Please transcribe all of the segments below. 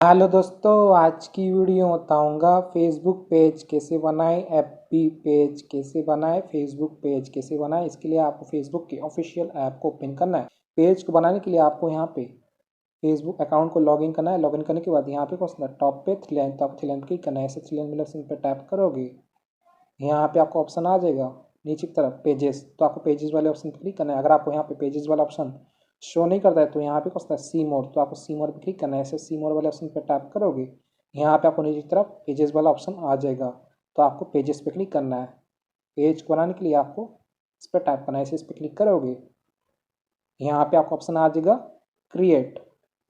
Hello दोस्तों, आज की वीडियो बताऊंगा फेसबुक पेज कैसे बनाएं, एफबी पेज कैसे बनाएं, फेसबुक पेज कैसे बनाएं। इसके लिए आपको फेसबुक के ऑफिशियल ऐप को ओपन करना है। पेज को बनाने के लिए आपको यहाँ पे फेसबुक अकाउंट को लॉगिन करना है। लॉगिन करने के बाद यहाँ पे क्वेश्चन टॉप पे थ्री लाइन, तो आपको थ्री लाइन क्लिक करना है। ऐसे थ्री लाइन मतलब पे टैप करोगे, यहाँ पे आपको ऑप्शन आ जाएगा नीचे की तरफ पेजेस, तो आपको पेजेस वाले ऑप्शन पर क्लिक करना है। अगर आपको यहाँ पे पेजेस वाला ऑप्शन शो नहीं करता है तो यहाँ पे कुछ सी मोर, तो आपको सी मोर पर क्लिक करना है। ऐसे सी मोर वाले ऑप्शन पर टैप करोगे, यहाँ पे आपको नीचे की तरफ पेजेस वाला ऑप्शन आ जाएगा, तो आपको पेजेस पे क्लिक करना है। पेज को बनाने के लिए आपको इस पर टैप करना है। ऐसे इस पर क्लिक करोगे, यहाँ पे आपको ऑप्शन आ जाएगा क्रिएट,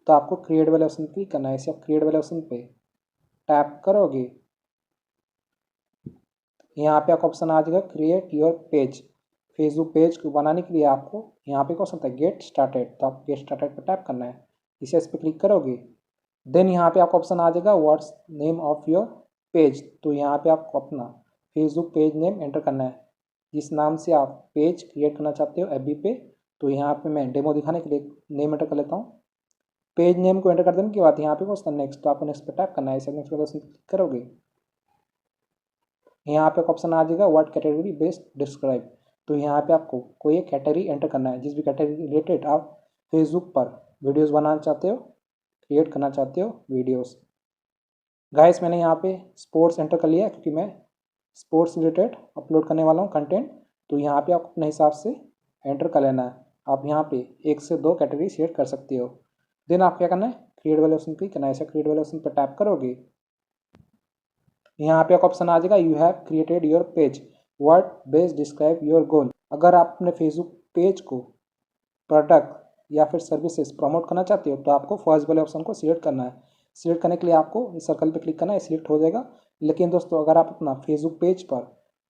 तो आपको क्रिएट वाले ऑप्शन पर क्लिक करना है। ऐसे आप क्रिएट वाले ऑप्शन पे टैप करोगे, यहाँ पे आपको ऑप्शन आ जाएगा create your page. Facebook page को बनाने के लिए आपको यहाँ पे क्वेश्चन होता है गेट स्टार्टेड, तो आप गेट स्टार्टेड पर टैप करना है। इसे इस पर क्लिक करोगे, देन यहाँ पे आपको ऑप्शन आ जाएगा what's name of your page, तो यहाँ पे आपको अपना फेसबुक पेज नेम एंटर करना है। जिस नाम से आप पेज क्रिएट करना चाहते हो एफबी पे, तो यहाँ पे मैं डेमो दिखाने के लिए नेम एंटर कर लेता हूँ। पेज नेम को एंटर कर देने के बाद यहाँ पे क्वेश्चन नेक्स्ट, तो आपको नेक्स्ट पे टैप करना है। इसे नेक्स्ट पर क्लिक करोगे, यहाँ पे ऑप्शन आ जाएगा व्हाट कैटेगरी बेस्ट डिस्क्राइब, तो यहाँ पे आपको कोई एक कैटेगरी एंटर करना है जिस भी कैटेगरी रिलेटेड आप फेसबुक पर वीडियोस बनाना चाहते हो, क्रिएट करना चाहते हो वीडियोस। गाइस, मैंने यहाँ पे स्पोर्ट्स एंटर कर लिया क्योंकि मैं स्पोर्ट्स रिलेटेड अपलोड करने वाला हूँ कंटेंट, तो यहाँ पे आप अपने हिसाब से एंटर कर लेना है। आप यहाँ पे 1 से 2 कैटेगरी सेलेक्ट कर सकते हो। देन आप क्या करना है, क्रिएट वाले ऑप्शन पे करना है। ऐसा क्रिएट वाले ऑप्शन पर टैप करोगे, यहाँ पे एक ऑप्शन आ जाएगा you have created your page, what best describe your goal. अगर आप अपने फेसबुक पेज को प्रोडक्ट या फिर सर्विसेज प्रमोट करना चाहते हो तो आपको फर्स्ट वाले ऑप्शन को सिलेक्ट करना है। सिलेक्ट करने के लिए आपको इस सर्कल पे क्लिक करना है, सिलेक्ट हो जाएगा। लेकिन दोस्तों, अगर आप अपना फेसबुक पेज पर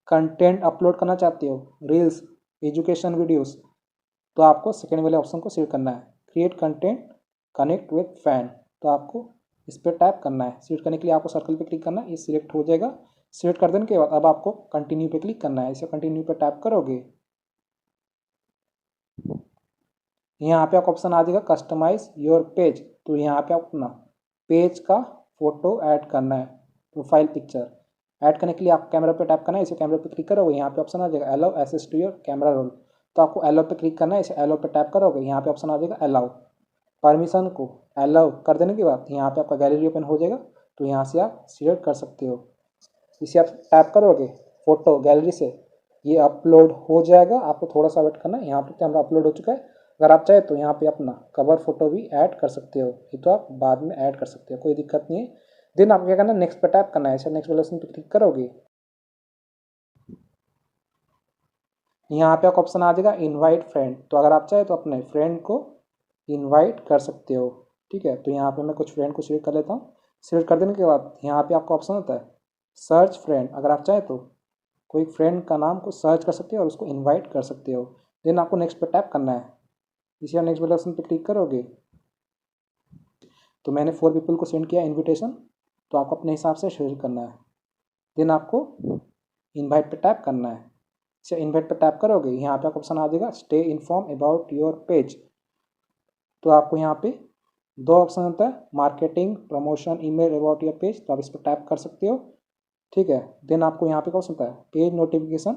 कंटेंट अपलोड करना चाहते हो, रील्स, एजुकेशन वीडियोस, तो आपको सेकेंड वाले ऑप्शन को सिलेक्ट करना है, create content connect with fan, तो आपको इस पर टैप करना है। सिलेक्ट करने के लिए आपको सर्कल पे क्लिक करना है, ये सिलेक्ट हो जाएगा। सिलेक्ट कर देने के बाद अब आपको कंटिन्यू पे क्लिक करना है। इसे कंटिन्यू पे टैप करोगे, यहाँ पे आपको ऑप्शन आ जाएगा कस्टमाइज योर पेज, तो यहाँ पे आप अपना पेज का फोटो ऐड करना है, प्रोफाइल पिक्चर ऐड करने के लिए आप कैमरा पे टैप करना है। इसे कैमरा पे क्लिक करोगे, यहाँ पे ऑप्शन आ जाएगा allow access to your camera roll, तो आपको अलाउ पे क्लिक करना है। इसे अलाउ पे टैप करोगे, यहाँ पे ऑप्शन आ जाएगा अलाउ। परमिशन को अलाउ कर देने के बाद यहाँ पे आपका गैलरी ओपन हो जाएगा, तो यहाँ से आप सिलेक्ट कर सकते हो। इसे आप टैप करोगे, फोटो गैलरी से ये अपलोड हो जाएगा। आपको थोड़ा सा वेट करना है। यहाँ पे कैमरा अपलोड हो चुका है। अगर आप चाहे तो यहाँ पे अपना कवर फोटो भी ऐड कर सकते हो, ये तो आप बाद में ऐड कर सकते हो, कोई दिक्कत नहीं है। देन आपको क्या करना है, नेक्स्ट पे टैप करना है। ऐसे नेक्स्ट वाले ऑप्शन पे क्लिक करोगे, यहाँ पे आपको ऑप्शन आ जाएगा इनवाइट फ्रेंड, तो अगर आप चाहे तो अपने फ्रेंड को इनवाइट कर सकते हो। ठीक है, तो यहाँ पे मैं कुछ फ्रेंड को सिलेक्ट कर लेता हूँ। सिलेक्ट कर देने के बाद यहाँ पे आपका ऑप्शन होता है सर्च फ्रेंड, अगर आप चाहे तो कोई फ्रेंड का नाम को सर्च कर सकते हो और उसको इनवाइट कर सकते हो। देन आपको नेक्स्ट पे टैप करना है। इसी आप नेक्स्ट वाले ऑप्शन पे क्लिक करोगे, तो मैंने 4 पीपल को सेंड किया इन्विटेशन, तो आपको अपने हिसाब से शेयर करना है। देन आपको इनवाइट पे टैप करना है। इसे इनवाइट पे टैप करोगे, यहाँ पे आपको ऑप्शन आ जाएगा stay inform about your page, तो आपको यहाँ पे 2 ऑप्शन होता है marketing promotion email about your page, तो आप इस पर टैप कर सकते हो। ठीक है, देन आपको यहाँ पे क्या होता है page notification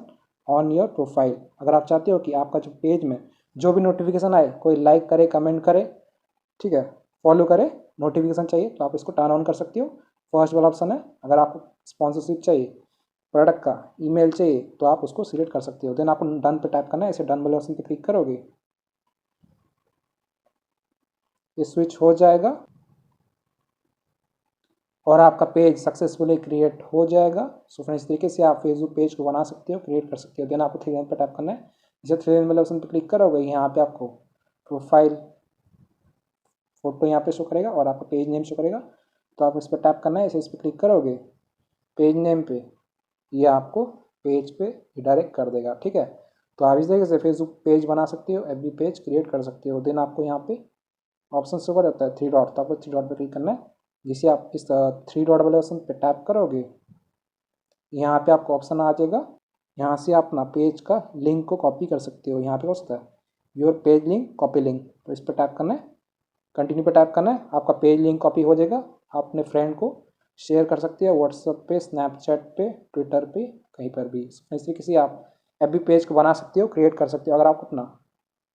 on your profile, अगर आप चाहते हो कि आपका जो पेज में जो भी नोटिफिकेशन आए, कोई लाइक करे, कमेंट करे, ठीक है, फॉलो करे, नोटिफिकेशन चाहिए तो आप इसको टर्न ऑन कर सकते हो। फर्स्ट वाला ऑप्शन है। अगर आपको स्पॉन्सरशिप चाहिए, प्रोडक्ट का ईमेल चाहिए, तो आप उसको सिलेक्ट कर सकते हो। देन आपको डन पे टैप करना है। इसे डन वाले ऑप्शन पे क्लिक करोगे, ये स्विच हो जाएगा और आपका पेज सक्सेसफुली क्रिएट हो जाएगा। सो फ्रेंड्स, इस तरीके से आप फेसबुक पेज को बना सकते हो, क्रिएट कर सकते हो। देन आपको थ्री लाइन पर टैप करना है। इसे थ्री लाइन वाले ऑप्शन पर क्लिक करोगे, यहाँ पे आपको प्रोफाइल फोटो यहाँ पे शो करेगा और आपका पेज नेम शो करेगा, तो आप इस पर टैप करना है। इसे इस पर क्लिक करोगे, पेज नेम पे ये आपको पेज पे डायरेक्ट कर देगा। ठीक है, तो आप इस तरीके से फेसबुक पेज बना सकते हो, एफबी पेज क्रिएट कर सकते हो। देन आपको यहाँ पे ऑप्शन शो कर जाता है 3 डॉट, तो आपको 3 डॉट पर क्लिक करना है। जिसे आप इस 3 डॉट वाले ऑप्शन पे टैप करोगे, यहाँ पे आपको ऑप्शन आ जाएगा, यहाँ से आप अपना पेज का लिंक को कॉपी कर सकते हो। यहाँ पे हो सकता है your page link copy link, तो इस पर टैप करना है, कंटिन्यू पे टैप करना है, आपका पेज लिंक कॉपी हो जाएगा। आप अपने फ्रेंड को शेयर कर सकते हैं व्हाट्सएप पे, स्नैपचैट पे, ट्विटर पे, कहीं पर भी। इस तरीके से आप एफबी पेज को बना सकते हो, क्रिएट कर सकते हो। अगर आपको अपना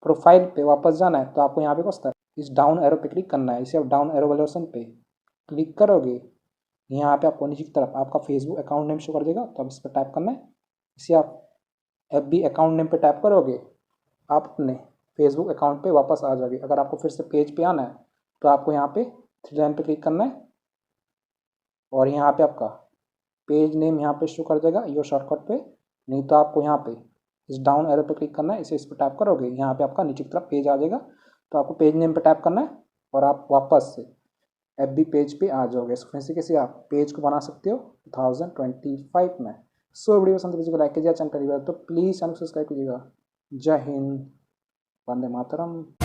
प्रोफाइल पे वापस जाना है तो आपको यहाँ पे बसता है इस डाउन एरो पे क्लिक करना है। इसे आप डाउन एरो वाले ऑप्शन पे क्लिक करोगे, यहाँ पे आपको नीचे की तरफ आपका फेसबुक अकाउंट नेम शो कर देगा, तो आप इस पर टाइप करना है। इसे आप एफबी अकाउंट नेम पे टाइप करोगे, आप अपने फेसबुक अकाउंट पे वापस आ जाओगे। अगर आपको फिर से पेज पे आना है तो आपको यहाँ पे थ्री लाइन पे क्लिक करना है और यहाँ पे आपका पेज नेम यहाँ पे शो कर देगा योर शॉर्टकट पे। नहीं तो आपको यहाँ पे इस डाउन एरो पे क्लिक करना है, इसे इस पर टाइप करोगे, यहाँ पे आपका नीचे की तरफ पेज आ जाएगा। तो आपको पेज नेम पे टाइप करना है और आप वापस से एफबी पेज पे आ जाओगे। इस तरीके से आप पेज को बना सकते हो 2025 में। सो वीडियो पसंद कीजिएगा, लाइक कीजिए, चैनल पर तो प्लीज़ चैनल सब्सक्राइब कीजिएगा। जय हिंद, वंदे मातरम।